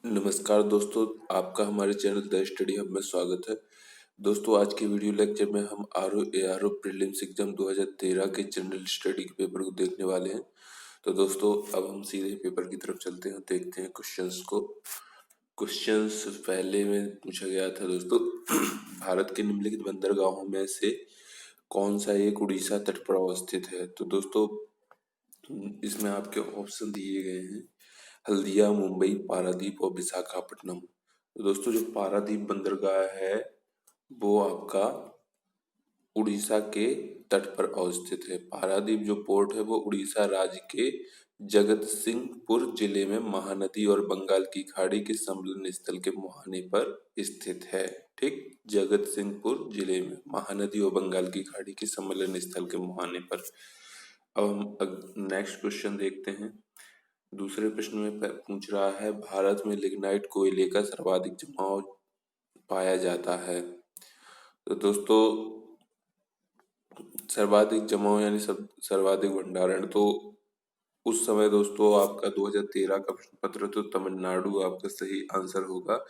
नमस्कार दोस्तों, आपका हमारे चैनल द स्टडी हब में स्वागत है। दोस्तों, आज के वीडियो लेक्चर में हम आरओ एआरओ प्रीलिम्स एग्जाम 2013 के जनरल स्टडी के पेपर को देखने वाले हैं। तो दोस्तों, अब हम सीधे पेपर की तरफ चलते हैं, देखते हैं क्वेश्चंस को। क्वेश्चंस पहले में पूछा गया था दोस्तों, भारत के निम्नलिखित बंदरगाहों में से कौन सा एक उड़ीसा तट पर अवस्थित है। तो दोस्तों, इसमें आपके ऑप्शन दिए गए हैं हल्दिया, मुंबई, पारादीप और विशाखापट्टनम। तो दोस्तों, जो पारादीप बंदरगाह है वो आपका उड़ीसा के तट पर अवस्थित है। पारादीप जो पोर्ट है वो उड़ीसा राज्य के जगत सिंहपुर जिले में महानदी और बंगाल की खाड़ी के सम्मिलन स्थल के मुहाने पर स्थित है। ठीक, जगत सिंहपुर जिले में महानदी और बंगाल की खाड़ी के सम्मिलन स्थल के मुहाने पर। अब हम नेक्स्ट क्वेश्चन देखते हैं। दूसरे प्रश्न में पूछ रहा है, भारत में लिग्नाइट कोयले का सर्वाधिक जमाव पाया जाता है। तो दोस्तों, सर्वाधिक जमाव यानी सर्वाधिक भंडारण, तो उस समय दोस्तों आपका 2013 का प्रश्न पत्र तो तमिलनाडु आपका सही आंसर होगा।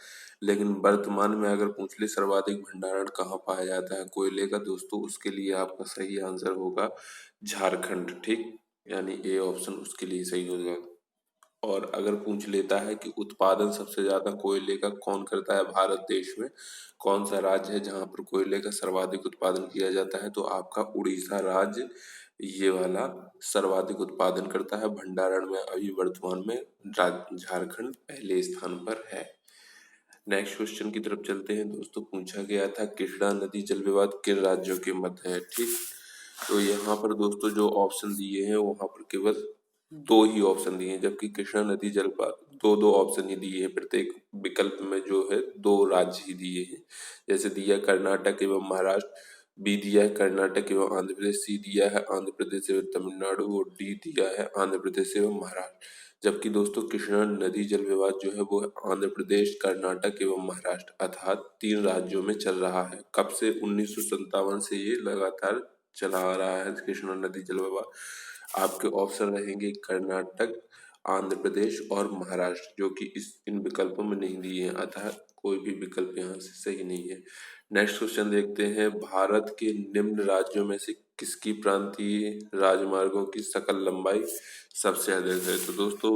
लेकिन वर्तमान में अगर पूछ ले सर्वाधिक भंडारण कहाँ पाया जाता है कोयले का, दोस्तों उसके लिए आपका सही आंसर होगा झारखंड। ठीक, यानी ए ऑप्शन उसके लिए सही होगा। और अगर पूछ लेता है कि उत्पादन सबसे ज्यादा कोयले का कौन करता है भारत देश में, कौन सा राज्य है जहां पर कोयले का सर्वाधिक उत्पादन किया जाता है, तो आपका उड़ीसा राज्य ये वाला सर्वाधिक उत्पादन करता है। भंडारण में अभी वर्तमान में झारखंड पहले स्थान पर है। नेक्स्ट क्वेश्चन की तरफ चलते हैं दोस्तों। पूछा गया था कृष्णा नदी जल विवाद किन राज्यों के मध्य है। ठीक, तो यहाँ पर दोस्तों जो ऑप्शन दिए हैं वहां पर केवल दो ही ऑप्शन दिए हैं, जबकि कृष्णा नदी जल दो दो ऑप्शन ही दिए हैं। प्रत्येक विकल्प में जो है दो राज्य ही दिए हैं। जैसे दिया कर्नाटक एवं महाराष्ट्र, बी दिया है कर्नाटक एवं आंध्र प्रदेश, सी दिया है आंध्र प्रदेश एवं तमिलनाडु और डी दिया है आंध्र प्रदेश एवं महाराष्ट्र। जबकि दोस्तों कृष्णा नदी जल विवाद जो है वो आंध्र प्रदेश, कर्नाटक एवं महाराष्ट्र अर्थात तीन राज्यों में चल रहा है। कब से? 1957 से ये लगातार चला आ रहा है कृष्णा नदी जल विवाद। आपके ऑप्शन रहेंगे कर्नाटक, आंध्र प्रदेश और महाराष्ट्र, जो कि इन विकल्पों में नहीं दिए हैं, अतः कोई भी विकल्प यहाँ से सही नहीं है। नेक्स्ट क्वेश्चन देखते हैं, भारत के निम्न राज्यों में से किसकी प्रांतीय राजमार्गों की सकल लंबाई सबसे अधिक है। तो दोस्तों,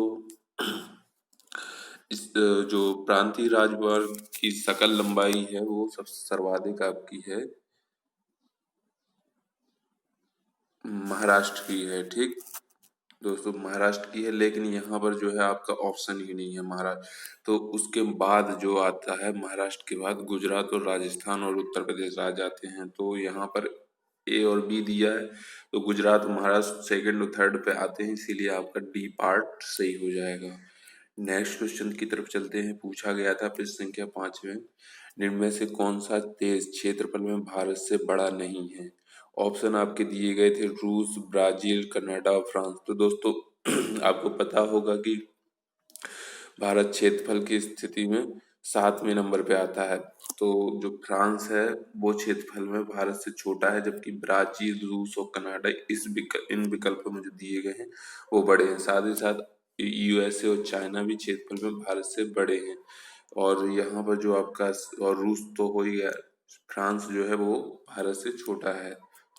इस जो प्रांतीय राजमार्ग की सकल लंबाई है वो सबसे सर्वाधिक आपकी है महाराष्ट्र की है। ठीक दोस्तों, महाराष्ट्र की है, लेकिन यहाँ पर जो है आपका ऑप्शन ही नहीं है महाराष्ट्र। तो उसके बाद जो आता है महाराष्ट्र के बाद गुजरात और राजस्थान और उत्तर प्रदेश आ जाते हैं। तो यहाँ पर ए और बी दिया है, तो गुजरात महाराष्ट्र सेकंड और थर्ड पे आते हैं, इसीलिए आपका डी पार्ट सही हो जाएगा। नेक्स्ट क्वेश्चन की तरफ चलते हैं। पूछा गया था प्रश्न संख्या 5 में, निम्न में से कौन सा देश क्षेत्रफल में भारत से बड़ा नहीं है। ऑप्शन आपके दिए गए थे रूस, ब्राजील, कनाडा और फ्रांस। तो दोस्तों आपको पता होगा कि भारत क्षेत्रफल की स्थिति में 7वें नंबर पे आता है। तो जो फ्रांस है वो क्षेत्रफल में भारत से छोटा है, जबकि ब्राजील, रूस और कनाडा इन विकल्पों में जो दिए गए हैं वो बड़े हैं। साथ ही साथ यूएसए और चाइना भी क्षेत्रफल में भारत से बड़े हैं। और यहाँ पर जो आपका और रूस तो हो ही गया, फ्रांस जो है वो भारत से छोटा है।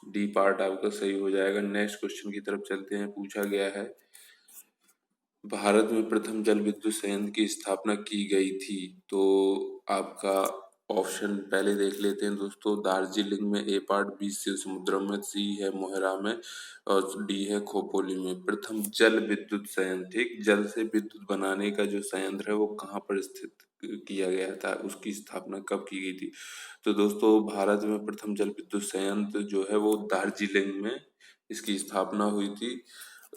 डी पार्ट आपका सही हो जाएगा। नेक्स्ट क्वेश्चन की तरफ चलते हैं। पूछा गया है, भारत में प्रथम जल विद्युत संयंत्र की स्थापना की गई थी। तो आपका ऑप्शन पहले देख लेते हैं दोस्तों। दार्जिलिंग में ए पार्ट, बी समुद्रम में, सी है मोहरा में और डी है खोपोली में। प्रथम जल विद्युत संयंत्र, ठीक, जल से विद्युत बनाने का जो संयंत्र है वो कहाँ पर स्थित किया गया था, उसकी स्थापना कब की गई थी। तो दोस्तों भारत में प्रथम जल विद्युत संयंत्र जो है वो दार्जिलिंग में इसकी स्थापना हुई थी।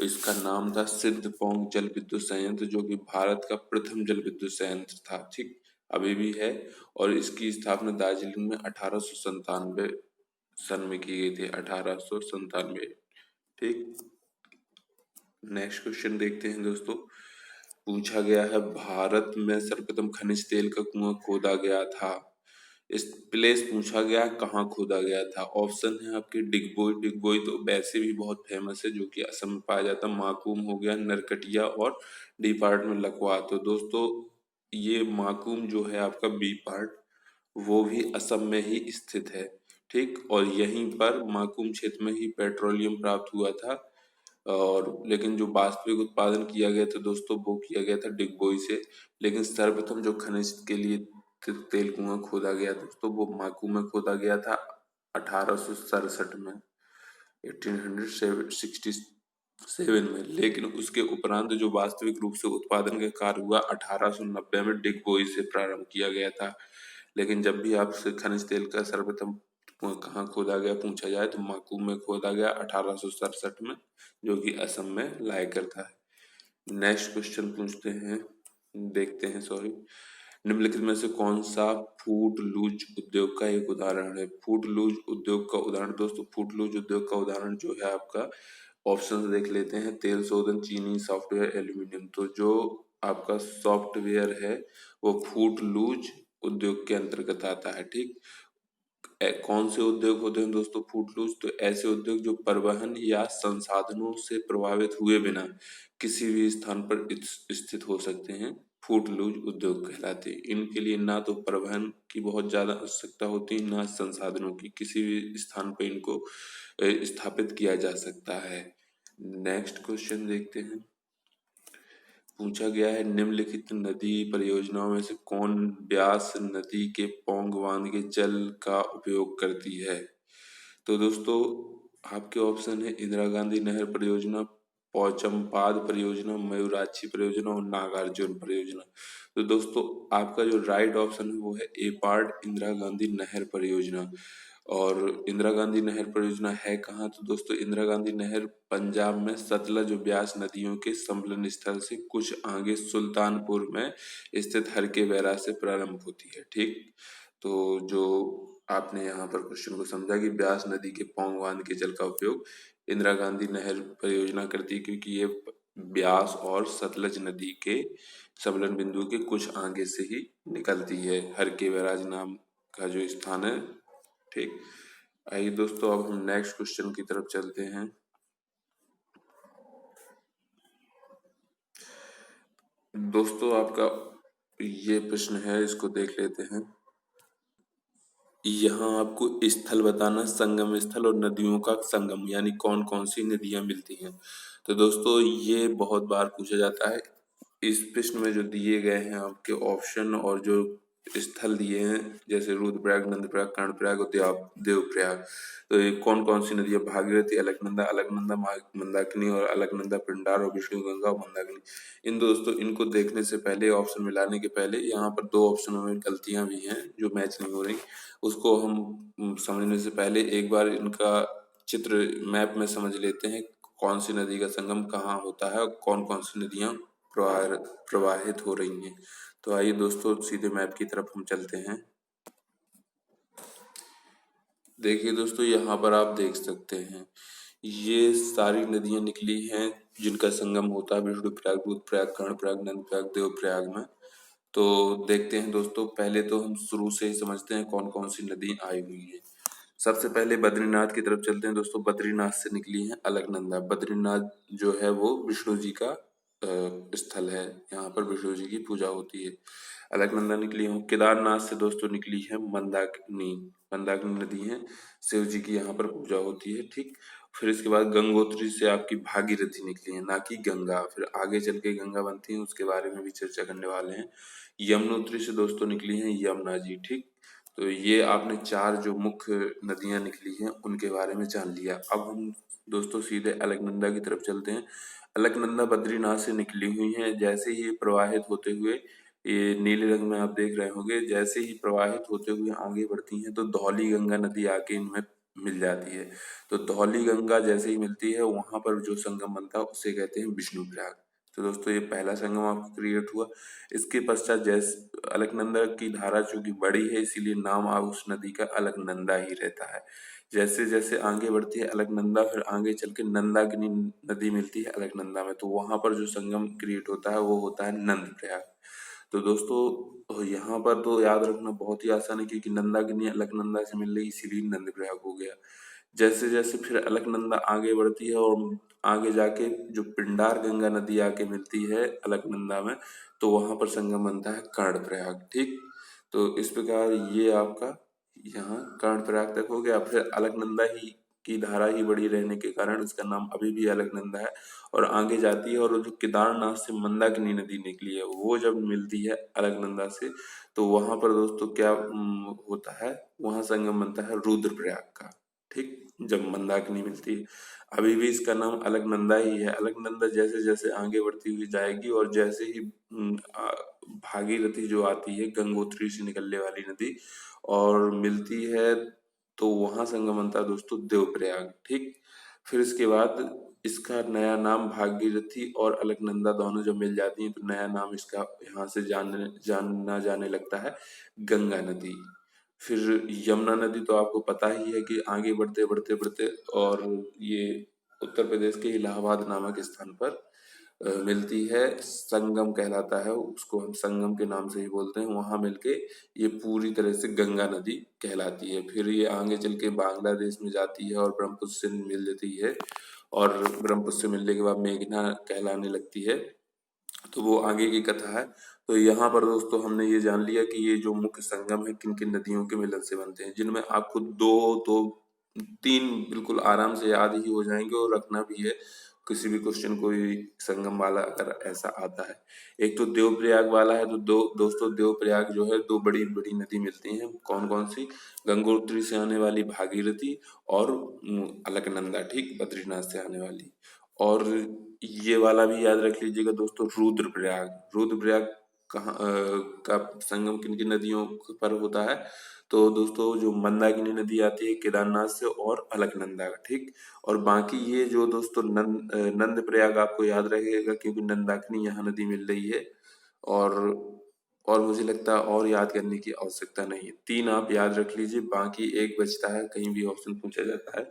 इसका नाम था सिद्धपोंग जल विद्युत संयंत्र, जो कि भारत का प्रथम जल विद्युत संयंत्र था। ठीक, अभी भी है। और इसकी स्थापना दार्जिलिंग में 1897 सन में की गई थी, 1897। ठीक, नेक्स्ट क्वेश्चन देखते हैं दोस्तों। पूछा गया है, भारत में सर्वप्रथम खनिज तेल का कुआं खोदा गया था। इस प्लेस पूछा गया कहाँ खोदा गया था। ऑप्शन है आपके डिगबोई। डिगबोई तो वैसे भी बहुत फेमस है, जो कि असम में पाया जाता है। माकूम हो गया, नरकटिया और डी पार्ट में लखवा। तो दोस्तों ये माकुम जो है आपका बी पार्ट, वो भी असम में ही स्थित है, ठीक। और यहीं पर माकुम क्षेत्र में ही पेट्रोलियम प्राप्त हुआ था। और लेकिन जो वास्तविक उत्पादन किया गया था दोस्तों, वो किया गया था डिगबोई से। लेकिन सर्वप्रथम जो खनिज के लिए तेल कुआं खोदा गया दोस्तों, वो माकू में खोदा गया था 1867 में, 1867 में। लेकिन उसके उपरांत जो वास्तविक रूप से उत्पादन का कार्य हुआ 1890 में डिगबोई से प्रारंभ किया गया था। लेकिन जब भी आपसे खनिज तेल का सर्वप्रथम कहाँ खोदा गया पूछा जाए तो माकू में खोदा गया 1867 में, जो कि असम में लाया करता है। नेक्स्ट क्वेश्चन पूछते हैं, देखते हैं, सॉरी। निम्नलिखित में से कौन सा फूड लूज उद्योग का एक उदाहरण है? फूड लूज उद्योग का उदाहरण दोस्तों, फूड लूज उद्योग का उदाहरण जो है आपका, ऑप्शन देख लेते हैं। तेल शोधन, चीनी, सॉफ्टवेयर, एल्यूमिनियम। तो जो आपका सॉफ्टवेयर है वो फूड लूज उद्योग के अंतर्गत आता है, ठीक। कौन से उद्योग होते हैं दोस्तों फूड लूज? तो ऐसे उद्योग जो परिवहन या संसाधनों से प्रभावित हुए बिना किसी भी स्थान पर स्थित हो सकते हैं, फूड लूज उद्योग कहलाते हैं। इनके लिए ना तो परिवहन की बहुत ज्यादा आवश्यकता होती है, ना संसाधनों की। किसी भी स्थान पर इनको स्थापित किया जा सकता है। नेक्स्ट क्वेश्चन देखते हैं। पूछा गया है, निम्नलिखित नदी परियोजनाओं में से कौन ब्यास नदी के पौंग बांध के जल का उपयोग करती है? तो दोस्तों आपके ऑप्शन है इंदिरा गांधी नहर परियोजना, पौचमपाद परियोजना, मयूराक्षी परियोजना और नागार्जुन परियोजना। तो दोस्तों आपका जो राइट ऑप्शन है वो है ए पार्ट, इंदिरा गांधी नहर परियोजना। और इंदिरा गांधी नहर परियोजना है कहाँ? तो दोस्तों इंदिरा गांधी नहर पंजाब में सतलज और ब्यास नदियों के सम्मिलन स्थल से कुछ आगे सुल्तानपुर में स्थित हरके बैराज से प्रारंभ होती है, ठीक। तो जो आपने यहाँ पर क्वेश्चन को समझा कि ब्यास नदी के पौंग बांध के जल का उपयोग इंदिरा गांधी नहर परियोजना करती है, क्योंकि ये ब्यास और सतलज नदी के संलग्न बिंदु के कुछ आगे से ही निकलती है, हरके बैराज नाम का जो स्थान है, ठीक। आइए दोस्तों अब हम नेक्स्ट क्वेश्चन की तरफ चलते हैं। दोस्तों आपका ये प्रश्न है, इसको देख लेते हैं। यहाँ आपको स्थल बताना, संगम स्थल और नदियों का संगम, यानी कौन कौन सी नदियां मिलती हैं। तो दोस्तों ये बहुत बार पूछा जाता है। इस प्रश्न में जो दिए गए हैं आपके ऑप्शन और जो स्थल दिए हैं, जैसे रुद्रप्रयाग, नंदप्रयाग, कर्णप्रयाग और देवप्रयाग। तो ये कौन कौन सी नदियां? भागीरथी, अलकनंदा, अलकनंदा मंदाकिनी और अलकनंदा पिंडार और विष्णु गंगा और मंदाकिनी। इन दोस्तों इनको देखने से पहले, ऑप्शन मिलाने के पहले, यहाँ पर दो ऑप्शनों में गलतियां भी हैं जो मैच नहीं हो रही। उसको हम समझने से पहले एक बार इनका चित्र मैप में समझ लेते हैं, कौन सी नदी का संगम कहाँ होता है और कौन कौन सी नदियां प्रवाहित हो रही हैं। तो आइए दोस्तों सीधे मैप की तरफ हम चलते हैं। देखिए दोस्तों यहाँ पर आप देख सकते हैं ये सारी नदियां निकली हैं जिनका संगम होता है विष्णुप्रयाग, रुद्रप्रयाग, कर्णप्रयाग, नंदप्रयाग, देवप्रयाग में। तो देखते हैं दोस्तों, पहले तो हम शुरू से ही समझते हैं कौन कौन सी नदी आई हुई है। सबसे पहले बद्रीनाथ की तरफ चलते हैं दोस्तों। बद्रीनाथ से निकली है अलकनंदा। बद्रीनाथ जो है वो विष्णु जी का स्थल है, यहाँ पर विष्णु जी की पूजा होती है। अलकनंदा निकली है। केदारनाथ से दोस्तों निकली है मंदाकिनी। मंदाकिनी नदी है, शिव जी की यहाँ पर पूजा होती है, ठीक। फिर इसके बाद गंगोत्री से आपकी भागीरथी निकली है, ना कि गंगा। फिर आगे चल के गंगा बनती है, उसके बारे में भी चर्चा करने वाले हैं। यमुनोत्री से दोस्तों निकली है यमुना जी, ठीक। तो ये आपने चार जो मुख्य नदियां निकली हैं उनके बारे में जान लिया। अब हम दोस्तों सीधे अलकनंदा की तरफ चलते हैं। अलकनंदा बद्रीनाथ से निकली हुई है। जैसे ही प्रवाहित होते हुए, ये नीले रंग में आप देख रहे होंगे, जैसे ही प्रवाहित होते हुए आगे बढ़ती हैं तो धौली गंगा नदी आके इनमें मिल जाती है। तो धौली गंगा जैसे ही मिलती है, वहां पर जो संगम बनता है उसे कहते हैं विष्णु प्रयाग। तो दोस्तों ये पहला संगम आपको क्रिएट हुआ। इसके पश्चात जैसे अलकनंदा की धारा चूंकि बड़ी है, इसीलिए नाम अब उस नदी का अलकनंदा ही रहता है। जैसे जैसे आगे बढ़ती है अलकनंदा, फिर आगे चल के नंदाकिनी नदी मिलती है अलकनंदा में, तो वहां पर जो संगम क्रिएट होता है वो होता है नंद प्रयाग। तो दोस्तों यहाँ पर तो याद रखना बहुत ही आसान है, क्योंकि नंदाकिनी अलकनंदा से मिल रही, इसीलिए नंद प्रयाग हो गया। जैसे जैसे फिर अलकनंदा आगे बढ़ती है और आगे जाके जो पिंडार गंगा नदी आके मिलती है अलकनंदा में, तो वहां पर संगम बनता है कर्णप्रयाग। ठीक, तो इस प्रकार ये आपका यहाँ कर्णप्रयाग तक हो गया। फिर अलकनंदा ही की धारा ही बड़ी रहने के कारण इसका नाम अभी भी अलकनंदा है और आगे जाती है। और जो केदारनाथ से मंदाकिनी नदी निकली है वो जब मिलती है अलकनंदा से, तो वहां पर दोस्तों क्या होता है, वहां संगम बनता है रुद्रप्रयाग का। ठीक, जब मंदाकिनी मिलती है। अभी भी इसका नाम अलकनंदा ही है। अलकनंदा जैसे जैसे आगे बढ़ती हुई जाएगी और जैसे ही भागीरथी जो आती है गंगोत्री से निकलने वाली नदी और मिलती है, तो वहां संगम बनता है दोस्तों देवप्रयाग। ठीक, फिर इसके बाद इसका नया नाम भागीरथी और अलकनंदा दोनों जब मिल जाती हैं तो नया नाम इसका यहाँ से जाना जाने लगता है गंगा नदी। फिर यमुना नदी तो आपको पता ही है कि आगे बढ़ते बढ़ते बढ़ते और ये उत्तर प्रदेश के इलाहाबाद नामक स्थान पर मिलती है, संगम कहलाता है उसको, हम संगम के नाम से ही बोलते हैं। वहां मिलके ये पूरी तरह से गंगा नदी कहलाती है। फिर ये आगे चल के बांग्लादेश में जाती है और ब्रह्मपुत्र से मिल जाती है और ब्रह्मपुत्र से मिलने के बाद मेघना कहलाने लगती है। तो वो आगे की कथा है। तो यहाँ पर दोस्तों हमने ये जान लिया कि ये जो मुख्य संगम है किन किन नदियों के मिलन से बनते हैं, जिनमें आपको दो तो तीन बिल्कुल आराम से याद ही हो जाएंगे और रखना भी है किसी भी क्वेश्चन कोई संगम वाला अगर ऐसा आता है। एक तो देवप्रयाग वाला है। तो दोस्तों देवप्रयाग जो है दो बड़ी बड़ी नदी मिलती हैं, कौन कौन सी, गंगोत्री से आने वाली भागीरथी और अलकनंदा, ठीक, बद्रीनाथ से आने वाली। और ये वाला भी याद रख लीजिएगा दोस्तों, रुद्रप्रयाग। रुद्रप्रयाग कहाँ का संगम किन किन नदियों पर होता है, तो दोस्तों जो मंदाकिनी नदी आती है केदारनाथ से और अलकनंदा का। ठीक, और बाकी ये जो दोस्तों नंद प्रयाग आपको याद रहेगा क्योंकि नंदाकिनी यहाँ नदी मिल रही है। और मुझे लगता है और याद करने की आवश्यकता नहीं है, तीन आप याद रख लीजिए, बाकी एक बचता है, कहीं भी ऑप्शन पूछा जाता है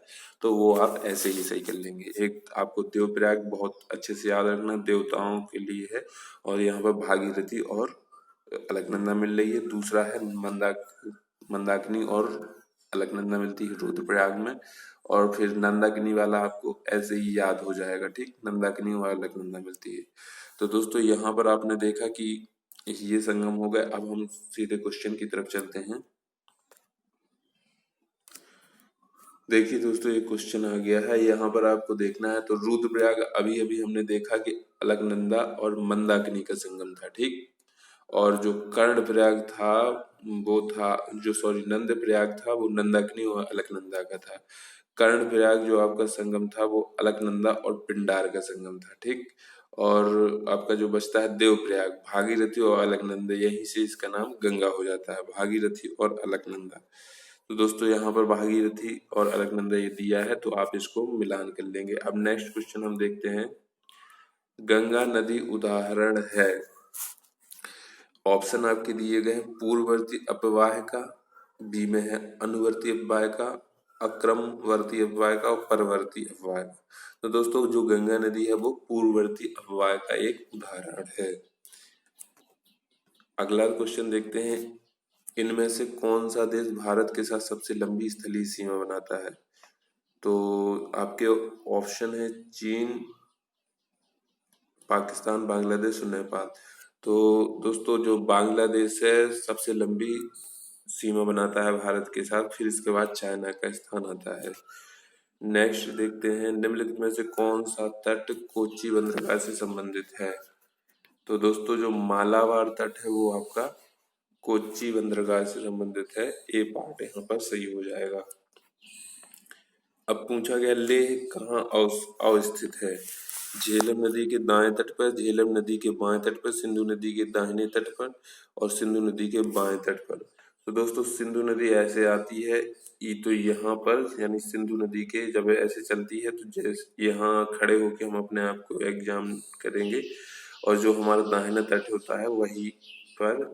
तो वो आप ऐसे ही सही कर लेंगे। एक आपको देवप्रयाग बहुत अच्छे से याद रखना, देवताओं के लिए है और यहाँ पर भागीरथी और अलकनंदा मिल रही है। दूसरा है मंदाकिनी और अलकनंदा मिलती है रुद्रप्रयाग में। और फिर नंदाकिनी वाला आपको ऐसे ही याद हो जाएगा। ठीक, नंदाकिनी और अलकनंदा मिलती है। तो दोस्तों यहाँ पर आपने देखा कि ये संगम हो गए। अब हम सीधे क्वेश्चन की तरफ चलते हैं। देखिए दोस्तों ये क्वेश्चन आ गया है, यहाँ पर आपको देखना है। तो रुद्रप्रयाग अभी अभी हमने देखा कि अलकनंदा और मंदाकिनी का संगम था। ठीक, और जो कर्णप्रयाग था वो था जो सॉरी नंद प्रयाग था वो नंदाकिनी और अलकनंदा का था। कर्णप्रयाग जो आपका संगम था वो अलकनंदा और पिंडार का संगम था। ठीक, और आपका जो बचता है देवप्रयाग, भागीरथी और अलकनंदा, यहीं से इसका नाम गंगा हो जाता है, भागीरथी और अलकनंदा। तो दोस्तों यहाँ पर भागीरथी और अलकनंदा ये दिया है तो आप इसको मिलान कर लेंगे। अब नेक्स्ट क्वेश्चन हम देखते हैं, गंगा नदी उदाहरण है। ऑप्शन आपके दिए गए हैं पूर्ववर्ती अपवाह का, बी में है अनुवर्ती अपवाह का, अक्रमवर्ती अपवाह का और परवर्ती अपवाह का। तो दोस्तों जो गंगा नदी है वो पूर्ववर्ती अपवाह का एक उदाहरण है। अगला क्वेश्चन देखते हैं, इनमें से कौन सा देश भारत के साथ सबसे लंबी स्थलीय सीमा बनाता है। तो आपके ऑप्शन है चीन, पाकिस्तान, बांग्लादेश और नेपाल। तो दोस्तों जो बांग्लादेश है सबसे लंबी सीमा बनाता है भारत के साथ, फिर इसके बाद चाइना का स्थान आता है। नेक्स्ट देखते हैं, निम्नलिखित में से कौन सा तट कोच्चि बंदरगाह से संबंधित है। तो दोस्तों जो मालाबार तट है वो आपका कोच्चि बंदरगाह से संबंधित है। ए पार्ट यहाँ पर सही हो जाएगा। अब पूछा गया लेह कहाँ अवस्थित है। झेलम नदी के दाएं तट पर, झेलम नदी के बाएं तट पर, सिंधु नदी के दाहिने तट पर और सिंधु नदी के बाएं तट पर। तो दोस्तों सिंधु नदी ऐसे आती है, ये तो यहाँ पर यानी सिंधु नदी के जब ऐसे चलती है तो जैसे यहाँ खड़े होके हम अपने आप को एग्जाम करेंगे और जो हमारा दाहिना तट होता है वही पर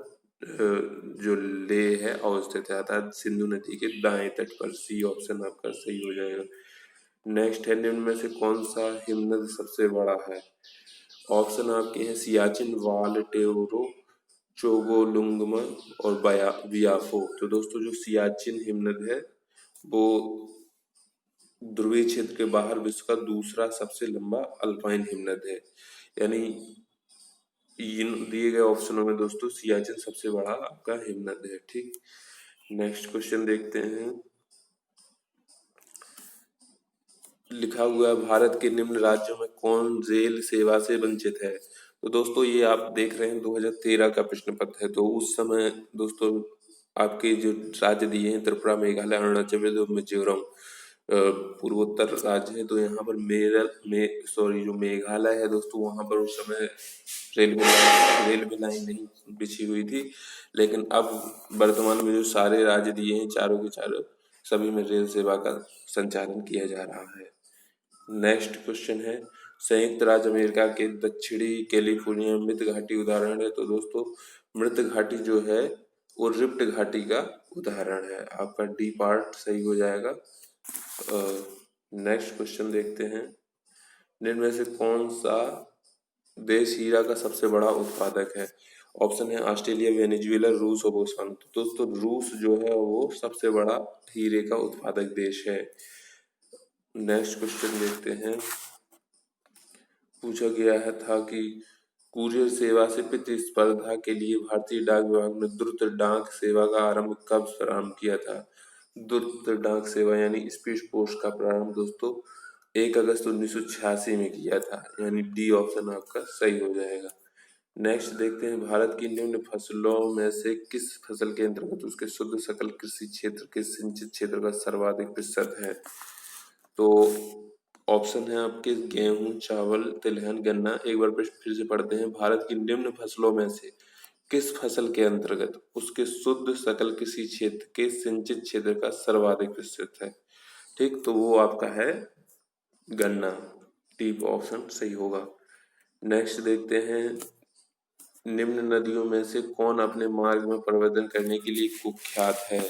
जो ले है अवस्थित है, अर्थात सिंधु नदी के दाएं तट पर। सी ऑप्शन आपका सही हो जाएगा। नेक्स्ट है, निम्न में से कौन सा हिमनद सबसे बड़ा है। ऑप्शन आपके हैं सियाचिन, वाल, टेओरो, चोगोलुंगमा और बियाफो। तो दोस्तों जो सियाचिन हिमनद है वो ध्रुवीय क्षेत्र के बाहर विश्व का दूसरा सबसे लंबा अल्पाइन हिमनद है। यानी इन दिए गए ऑप्शनों में दोस्तों सियाचिन सबसे बड़ा आपका हिमनद है। ठीक, नेक्स्ट क्वेश्चन देखते हैं। लिखा हुआ है भारत के निम्न राज्यों में कौन रेल सेवा से वंचित है। तो दोस्तों ये आप देख रहे हैं 2013 का प्रश्न पत्र है। तो उस समय दोस्तों आपके जो राज्य दिए हैं त्रिपुरा, मेघालय, अरुणाचल प्रदेश, मिजोरम पूर्वोत्तर राज्य है। तो यहाँ पर जो मेघालय है दोस्तों, वहाँ पर उस समय रेलवे लाइन नहीं बिछी हुई थी। लेकिन अब वर्तमान में जो सारे राज्य दिए हैं चारों के चारों, सभी में रेल सेवा का संचालन किया जा रहा है। नेक्स्ट क्वेश्चन है, संयुक्त राज्य अमेरिका के दक्षिणी कैलिफोर्निया में मृत घाटी उदाहरण है। तो दोस्तों मृत घाटी जो है वो रिफ्ट घाटी का उदाहरण है। आपका डी पार्ट सही हो जाएगा। नेक्स्ट क्वेश्चन देखते हैं, निम्न में से कौन सा देश हीरा का सबसे बड़ा उत्पादक है। ऑप्शन है ऑस्ट्रेलिया, वेनेजुएला, रूस और बोस्वाना। तो दोस्तों रूस जो है वो सबसे बड़ा हीरे का उत्पादक देश है। नेक्स्ट क्वेश्चन देखते हैं, पूछा गया है था कि कुरियर सेवा से प्रतिस्पर्धा के लिए भारतीय डाक विभाग ने द्रुत डाक सेवा का आरंभ कब प्रारंभ किया था। द्रुत डाक सेवा यानी स्पीड पोस्ट का प्रारंभ दोस्तों 1 अगस्त 1986 में किया था, यानी डी ऑप्शन आपका सही हो जाएगा। नेक्स्ट देखते हैं, भारत की निम्न फसलों में से किस फसल के अंतर्गत उसके शुद्ध सकल कृषि क्षेत्र के सिंचित क्षेत्र का सर्वाधिक प्रतिशत है। तो ऑप्शन है आपके गेहूं, चावल, तिलहन, गन्ना। एक बार फिर से पढ़ते हैं, भारत की निम्न फसलों में से किस फसल के अंतर्गत उसके शुद्ध सकल कृषि क्षेत्र के सिंचित क्षेत्र का सर्वाधिक प्रतिशत है। ठीक, तो वो आपका है गन्ना। टी ऑप्शन सही होगा। नेक्स्ट देखते हैं, निम्न नदियों में से कौन अपने मार्ग में परिवर्तन करने के लिए कुख्यात है।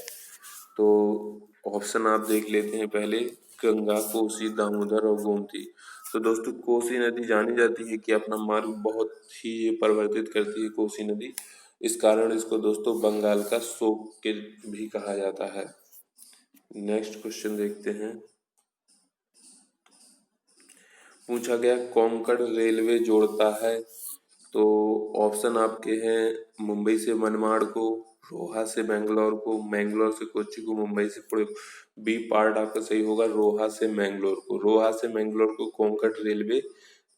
तो ऑप्शन आप देख लेते हैं पहले, गंगा, कोसी, दामोदर और गोमती। तो दोस्तों कोसी नदी जानी जाती है कि अपना मार्ग बहुत ही परिवर्तित करती है कोसी नदी। इस कारण इसको दोस्तों बंगाल का शोक के भी कहा जाता है। नेक्स्ट क्वेश्चन देखते हैं, पूछा गया कोंकण रेलवे जोड़ता है। तो ऑप्शन आपके हैं मुंबई से मनमाड़ को, रोहा से बेंगलोर को, मैंगलोर से कोच्चि को, मुंबई से पुणे। बी पार्ट आपका सही होगा, रोहा से मैंगलोर को। रोहा से मैंगलोर को कोंकण रेलवे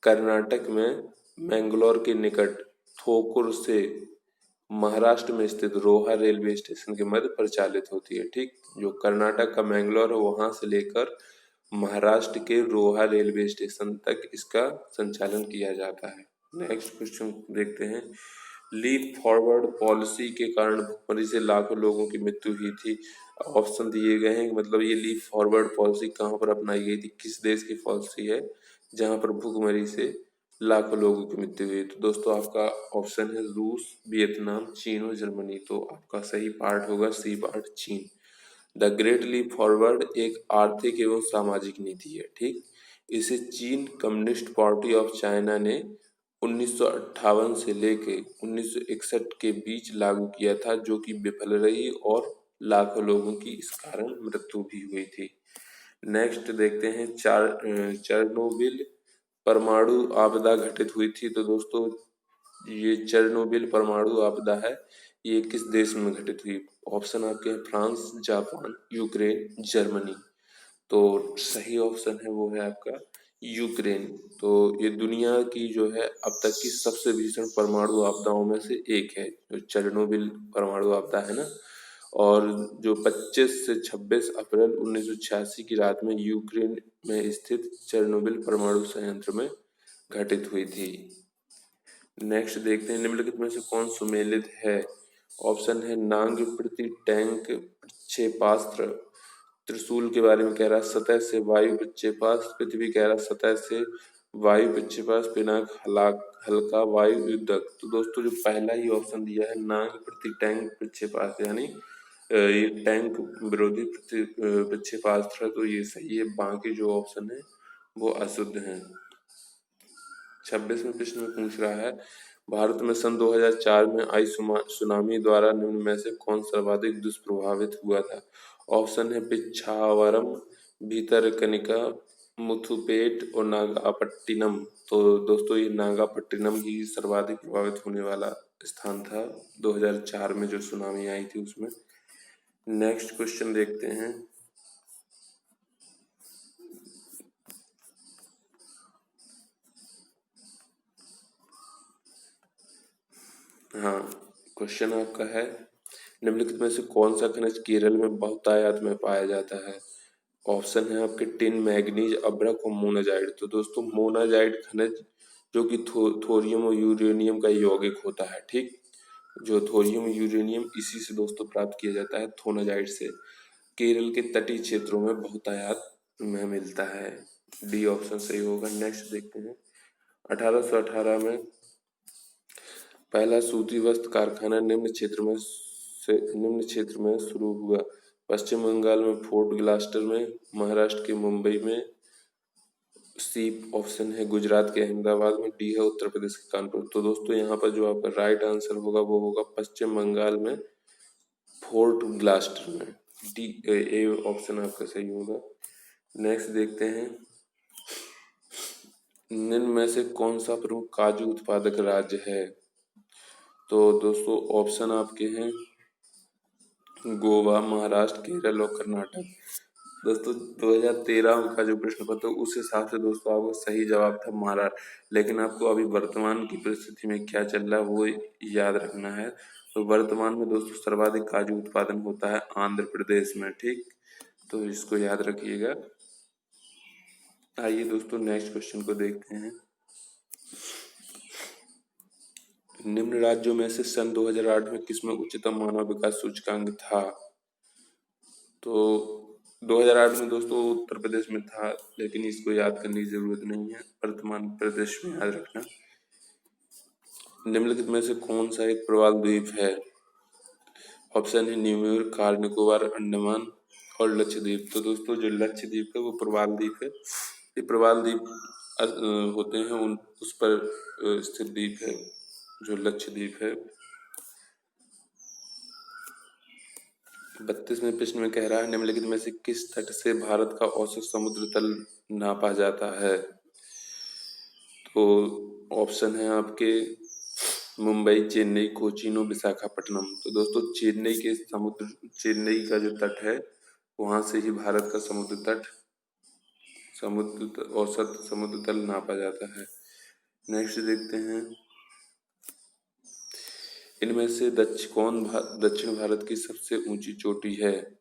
कर्नाटक में मैंगलोर के निकट थोकुर से महाराष्ट्र में स्थित रोहा रेलवे स्टेशन के मध्य परिचालित होती है। ठीक, जो कर्नाटक का मैंगलोर है वहां से लेकर महाराष्ट्र के रोहा रेलवे स्टेशन तक इसका संचालन किया जाता है। नेक्स्ट क्वेश्चन देखते हैं, लीप फॉरवर्ड पॉलिसी के कारण भुखमरी से लाखों लोगों की मृत्यु हुई थी। ऑप्शन दिए गए हैं, मतलब ये लीप फॉरवर्ड पॉलिसी कहाँ पर अपनाई गई थी, किस देश की पॉलिसी है जहाँ पर भुखमरी से लाखों लोगों की मृत्यु हुई। तो दोस्तों आपका ऑप्शन है रूस, वियतनाम, चीन और जर्मनी। तो आपका सही पार्ट होगा सी पार्ट, चीन। द ग्रेट लीप फॉरवर्ड एक आर्थिक एवं सामाजिक नीति है। ठीक, इसे चीन कम्युनिस्ट पार्टी ऑफ चाइना ने 1958 से लेकर 1961 के बीच लागू किया था, जो कि विफल रही और लाखों लोगों की इस कारण मृत्यु भी हुई थी। नेक्स्ट देखते हैं, चेरनोबिल परमाणु आपदा घटित हुई थी। तो दोस्तों ये चेरनोबिल परमाणु आपदा है, ये किस देश में घटित हुई। ऑप्शन आपके हैं फ्रांस, जापान, यूक्रेन, जर्मनी। तो सही ऑप्शन है वो है आपका यूक्रेन। तो ये दुनिया की जो है अब तक की सबसे भीषण परमाणु आपदाओं में से एक है, जो चेरनोबिल परमाणु आपदा है ना। और जो 25 से 26 अप्रैल 1986 की रात में यूक्रेन में स्थित चेरनोबिल परमाणु संयंत्र में घटित हुई थी। नेक्स्ट देखते हैं, निम्नलिखित में से कौन सुमेलित है। ऑप्शन है नांग प्रति टैंक प्रक्षेपास्त्र, त्रिशूल के बारे में कह रहा है, सतह से वायु प्रक्षेपास्त्र, पृथ्वी कह रहा है सतह से वायु प्रक्षेपास्त्र, पिनाक हल्का वायु युद्धक। तो दोस्तों जो पहला ही ऑप्शन दिया है नांग प्रति टैंक प्रक्षेपास्त्र, यानी ये टैंक विरोधी प्रक्षेपास्त्र है, तो ये सही है। बाकी जो ऑप्शन है वो अशुद्ध है। 26वें प्रश्न में पूछ रहा है, भारत में सन 2004 में आई सुनामी द्वारा निम्न में से कौन सर्वाधिक दुष्प्रभावित हुआ था। ऑप्शन है पिछावरम, भीतरकनिका, मुथुपेट और नागापट्टिनम। तो दोस्तों ये नागापट्टिनम ही सर्वाधिक प्रभावित होने वाला स्थान था 2004 में जो सुनामी आई थी उसमें। नेक्स्ट क्वेश्चन देखते हैं। हाँ, क्वेश्चन आपका है निम्नलिखित में से कौन सा खनिज केरल में बहुतायत में पाया जाता है। ऑप्शन है आपके टिन, मैग्नीज, अभ्रक और मोनाजाइट। तो दोस्तों मोनाजाइट खनिज जो कि थोरियम और यूरेनियम का यौगिक होता है, ठीक, जो थोरियम यूरेनियम इसी से दोस्तों प्राप्त किया जाता है, थोनाजाइट से, केरल के तटीय क्षेत्रों में बहुतायत में मिलता है। डी ऑप्शन सही होगा। नेक्स्ट देखते हैं। 1818 में पहला सूती वस्त्र कारखाना निम्न क्षेत्र में शुरू हुआ। पश्चिम बंगाल में फोर्ट ग्लास्टर में, महाराष्ट्र के मुंबई में, सी ऑप्शन है गुजरात के अहमदाबाद में, डी है उत्तर प्रदेश के कानपुर। तो दोस्तों यहाँ पर जो आपका राइट आंसर होगा वो होगा पश्चिम बंगाल में फोर्ट ग्लास्टर में, डी ए ऑप्शन आपका सही होगा। नेक्स्ट देखते हैं। निम्न में से कौन सा प्रमुख काजू उत्पादक राज्य है। तो दोस्तों ऑप्शन आपके हैं गोवा, महाराष्ट्र, केरल और कर्नाटक। दोस्तों 2013 का जो प्रश्न पत्र उस हिसाब से दोस्तों आपका सही जवाब था महाराष्ट्र, लेकिन आपको अभी वर्तमान की परिस्थिति में क्या चल रहा है वो याद रखना है। तो वर्तमान में दोस्तों सर्वाधिक काजू उत्पादन होता है आंध्र प्रदेश में, ठीक, तो इसको याद रखिएगा। आइए दोस्तों नेक्स्ट क्वेश्चन को देखते हैं। निम्न राज्यों में से सन 2008 में किसमें उच्चतम मानव विकास सूचकांक था। तो 2008 में दोस्तों उत्तर प्रदेश में था, लेकिन इसको याद करने की जरूरत नहीं है, वर्तमान प्रदेश में याद रखना। निम्नलिखित में से कौन सा एक प्रवाल द्वीप है। ऑप्शन है न्यूयॉर्क, कार निकोबार, अंडमान और लक्षद्वीप। तो दोस्तों जो लक्षद्वीप है वो प्रवाल द्वीप है। ये प्रवाल द्वीप होते हैं उन उस पर स्थित द्वीप है जो लक्षद्वीप है। 32वें प्रश्न में कह रहा है निम्नलिखित में से किस तट से भारत का औसत समुद्र तल नापा जाता है। तो ऑप्शन है आपके मुंबई, चेन्नई, कोचीन और विशाखापट्टनम। तो दोस्तों चेन्नई का जो तट है वहां से ही भारत का औसत समुद्र तल नापा जाता है। नेक्स्ट देखते हैं। इनमें से दक्षिण भारत की सबसे ऊंची चोटी है।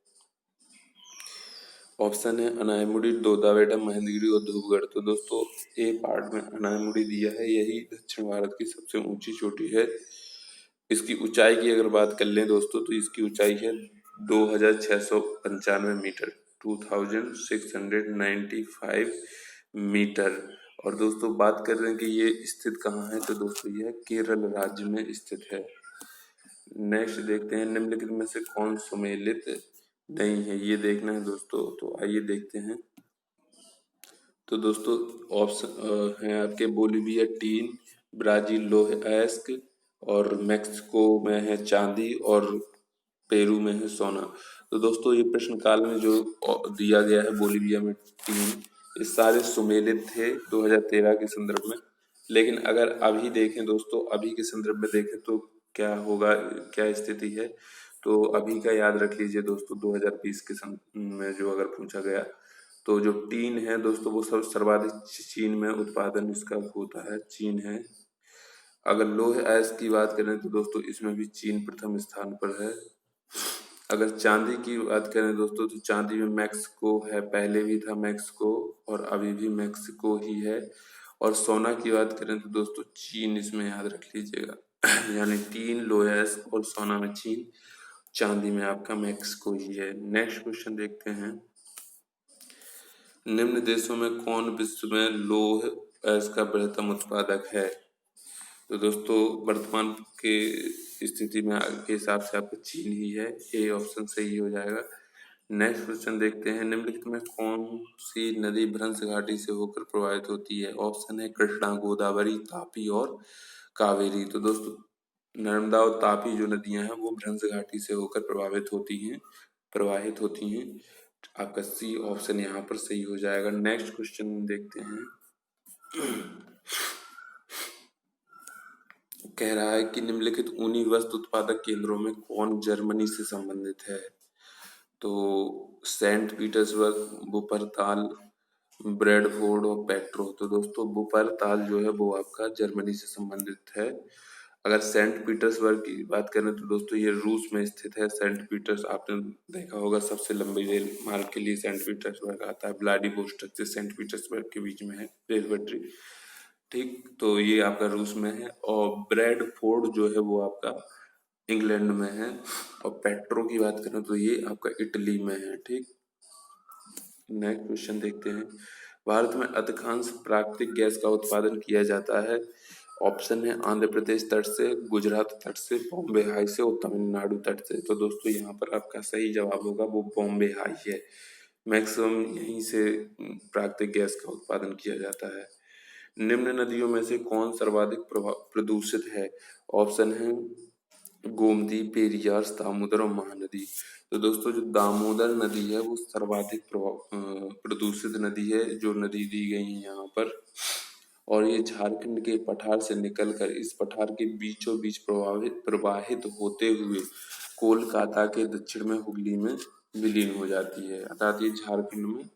ऑप्शन है अनायमुड़ी, दोदाबेटा, महेंद्रगिरी और धूपगढ़। तो दोस्तों ए पार्ट में अनायमुड़ी दिया है, यही दक्षिण भारत की सबसे ऊंची चोटी है। इसकी ऊंचाई की अगर बात कर लें दोस्तों तो इसकी ऊंचाई है 2695 मीटर, 2695 मीटर। और दोस्तों बात कर रहे हैं कि ये स्थित कहाँ है, तो दोस्तों यह केरल राज्य में स्थित है। नेक्स्ट देखते हैं। निम्नलिखित में से कौन सुमेलित नहीं है, ये देखना है दोस्तों। तो आइए देखते हैं। तो दोस्तों ऑप्शन है आपके बोलिविया टीन, ब्राजील लोहे अयस्क और मैक्सिको में है चांदी और पेरू में है सोना। तो दोस्तों ये प्रश्न काल में जो दिया गया है बोलिविया में टीन, ये सारे सुमेलित थे 2013 के संदर्भ में। लेकिन अगर अभी देखें दोस्तों, अभी के संदर्भ में देखें तो क्या होगा, क्या स्थिति है, तो अभी का याद रख लीजिए दोस्तों। 2020 के में जो अगर पूछा गया तो जो टीन है दोस्तों वो सब सर्वाधिक चीन में उत्पादन इसका होता है, चीन है। अगर लोहे अयस्क की बात करें तो दोस्तों इसमें भी चीन प्रथम स्थान पर है। अगर चांदी की बात करें दोस्तों तो चांदी में मैक्सिको है, पहले भी था मैक्सिको और अभी भी मैक्सिको ही है। और सोना की बात करें तो दोस्तों चीन इसमें याद रख लीजिएगा यानी टीन, लोहे अयस्क और सोना में चीन, चांदी में आपका मैक्सिको ही है। नेक्स्ट क्वेश्चन देखते हैं। निम्न देशों में कौन विश्व में लौह अयस्क का बृहत्तम उत्पादक है। तो दोस्तों वर्तमान के स्थिति में के हिसाब से आपका चीन ही है, ए ऑप्शन सही हो जाएगा। नेक्स्ट क्वेश्चन देखते हैं। निम्नलिखित में कौन सी नदी भ्रंश घाटी से होकर प्रवाहित होती है। ऑप्शन है कृष्णा, गोदावरी, तापी और कावेरी। तो दोस्तों नर्मदा और तापी जो नदियां हैं वो भ्रंश घाटी से होकर प्रवाहित होती हैं। आपका सी ऑप्शन यहाँ पर सही हो जाएगा। नेक्स्ट क्वेश्चन देखते हैं। कह रहा है कि निम्नलिखित ऊनी वस्त्र उत्पादक केंद्रों में कौन जर्मनी से संबंधित है? तो सेंट पीटर्सबर्ग, वुपरताल, ब्रेडफोर्ड और पेट्रो। तो दोस्तों वुपरताल जो है वो आपका जर्मनी से संबंधित है। अगर सेंट पीटर्सबर्ग की बात करें तो दोस्तों ये रूस में स्थित है। सेंट पीटर्स आपने देखा होगा, सबसे लंबी रेल मार्ग के लिए सेंट पीटर्सबर्ग आता है। व्लादिवोस्टोक से सेंट पीटर्सबर्ग के बीच में है रेल पटरी। ठीक, तो ये आपका रूस में है। और ब्रेडफोर्ड जो है वो आपका इंग्लैंड में है। और पेट्रो की बात करें तो ये आपका इटली में है। ठीक, नेक्स्ट क्वेश्चन देखते हैं। भारत में अधिकांश प्राकृतिक गैस का उत्पादन किया जाता है। ऑप्शन है आंध्र प्रदेश तट से, गुजरात तट से, बॉम्बे हाई से और तमिलनाडु तट से। तो दोस्तों यहाँ पर आपका सही जवाब होगा वो बॉम्बे हाई है। मैक्सिमम यहीं से प्राकृतिक गैस का उत्पादन किया जाता है। निम्न नदियों में से कौन सर्वाधिक प्रदूषित है? ऑप्शन है गोमती, पेरियार, दामोदर और महानदी। तो दोस्तों जो दामोदर नदी है वो सर्वाधिक प्रदूषित नदी है जो नदी दी गई है यहाँ पर। और ये झारखंड के पठार से निकलकर इस पठार के बीचों बीच प्रवाहित होते हुए कोलकाता के दक्षिण में हुगली में विलीन हो जाती है। अर्थात ये झारखंड में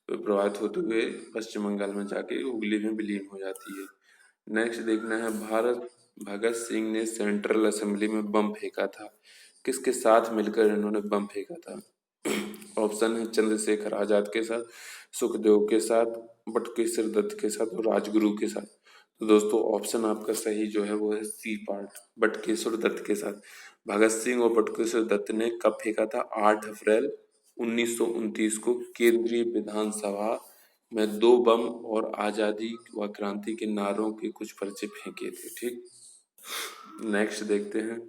प्रवाहित होते हुए पश्चिम बंगाल में जाके हुगली में विलीन हो जाती है। नेक्स्ट देखना है, भारत भगत सिंह ने सेंट्रल असेंबली में बम फेंका था। किसके साथ मिलकर इन्होंने बम फेंका था? ऑप्शन है चंद्रशेखर आजाद के साथ, सुखदेव के साथ, बटुकेश्वर दत्त के साथ और राजगुरु के साथ। तो दोस्तों ऑप्शन आपका सही जो है वो है सी पार्ट, बटुकेश्वर दत्त के साथ। भगत सिंह और बटुकेश्वर दत्त ने कब फेंका था? 8 अप्रैल 1929 को केंद्रीय विधानसभा में 2 बम और आजादी व क्रांति के नारों के कुछ पर्चे फेंके थे। ठीक, नेक्स्ट देखते हैं।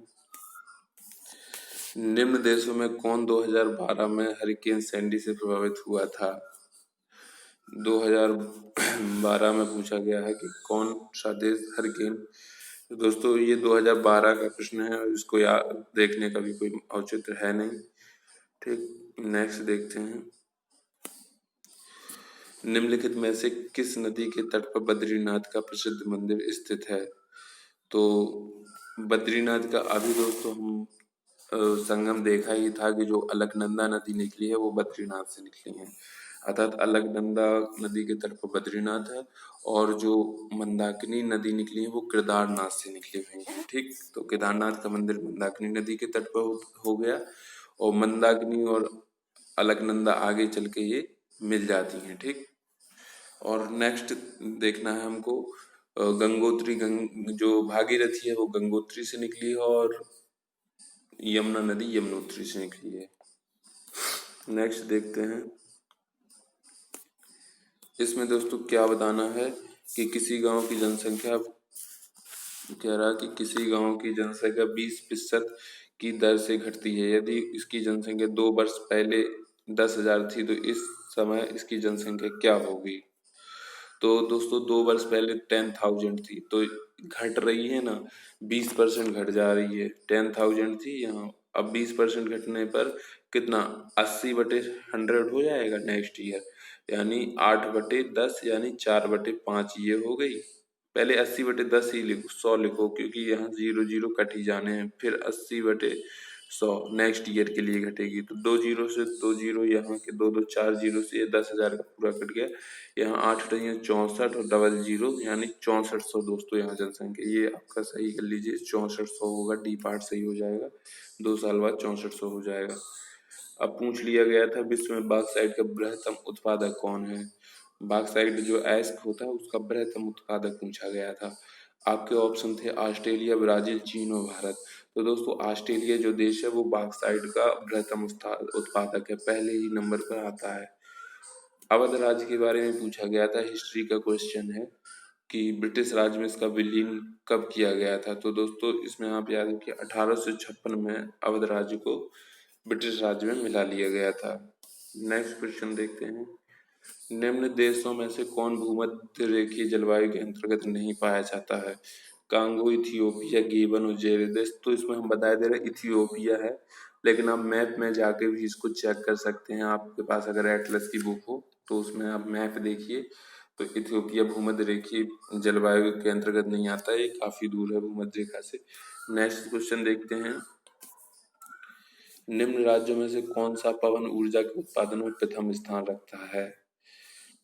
निम्न देशों में कौन 2012 में हरिकेन सैंडी से प्रभावित हुआ था? 2012 में पूछा गया है कि कौन सा देश हरिकेन। तो दोस्तों ये 2012 का प्रश्न है और इसको याद देखने का भी कोई औचित्य है नहीं। ठीक, नेक्स्ट देखते हैं। निम्नलिखित में से किस नदी के तट पर बद्रीनाथ का प्रसिद्ध मंदिर स्थित है? तो बद्रीनाथ का अभी दोस्तों हम संगम देखा ही था कि जो अलकनंदा नदी निकली है वो बद्रीनाथ से निकली है। अर्थात अलकनंदा नदी के तट पर बद्रीनाथ है और जो मंदाकिनी नदी निकली है वो केदारनाथ से निकली हुई है। ठीक, तो केदारनाथ का मंदिर मंदाकिनी नदी के तट पर हो गया और मंदाकिनी और अलकनंदा आगे चल के ये मिल जाती हैं। ठीक, और नेक्स्ट देखना है हमको गंगोत्री जो भागीरथी है वो गंगोत्री से निकली है और यमुना नदी यमुनोत्री से निकली है। नेक्स्ट देखते हैं। इसमें दोस्तों क्या बताना है कि किसी गांव की जनसंख्या, कह रहा है कि किसी गांव की जनसंख्या 20% की दर से घटती है। यदि इसकी जनसंख्या 2 वर्ष पहले 10,000 थी तो इस समय इसकी जनसंख्या क्या होगी? तो दोस्तों 2 वर्ष पहले 10,000 थी तो घट रही है ना, 20% घट जा रही है। 10,000 थी यहाँ, अब 20% घटने पर कितना 80/100 हो जाएगा नेक्स्ट ईयर, यानी 8/10 यानी 4/5 ये हो गई। पहले 80/10 ही लिखो, 100 लिखो क्योंकि यहाँ 0 0 कट ही जाने हैं। फिर 80/100 नेक्स्ट ईयर के लिए घटेगी तो 2 जीरो से 2 जीरो यहाँ के 2 2 4 जीरो से ये 10,000 का पूरा कट गया। यहाँ 8 64 और डबल जीरो यानी 6400 दोस्तों यहाँ जनसंख्या। ये आपका सही कर लीजिए, 6400 होगा, डी पार्ट सही हो जाएगा। 2 साल बाद 6400 हो जाएगा। अब पूछ लिया गया था विश्व में बॉक्साइट का बृहत्तम उत्पादक कौन है? बॉक्साइट जो एस्क होता है उसका बृहत्तम उत्पादक पूछा गया था। आपके ऑप्शन थे ऑस्ट्रेलिया, ब्राजील, चीन और भारत। तो दोस्तों ऑस्ट्रेलिया जो देश है वो बॉक्साइट का बृहत्तम उत्पादक है, पहले ही नंबर पर आता है। अवध राज्य के बारे में पूछा गया था, हिस्ट्री का क्वेश्चन है कि ब्रिटिश राज में इसका विलीन कब किया गया था? तो दोस्तों इसमें आप याद रखिए 1856 में अवध राज्य को ब्रिटिश राज्य में मिला लिया गया था। नेक्स्ट क्वेश्चन देखते हैं। निम्न देशों में से कौन भूमध्य रेखीय जलवायु के अंतर्गत नहीं पाया जाता है? कांगो, इथियोपिया, गेबन और जेरेदेश। तो इसमें हम बता दे रहे हैं इथियोपिया है, लेकिन आप मैप में जाके भी इसको चेक कर सकते हैं। आपके पास अगर एटलस की बुक हो तो उसमें आप मैप देखिए, तो इथियोपिया भूमध्य रेखीय जलवायु के अंतर्गत नहीं आता है, ये काफी दूर है भूमध्य रेखा से। नेक्स्ट क्वेश्चन देखते हैं, निम्न राज्यों में से कौन सा पवन ऊर्जा के उत्पादन में प्रथम स्थान रखता है?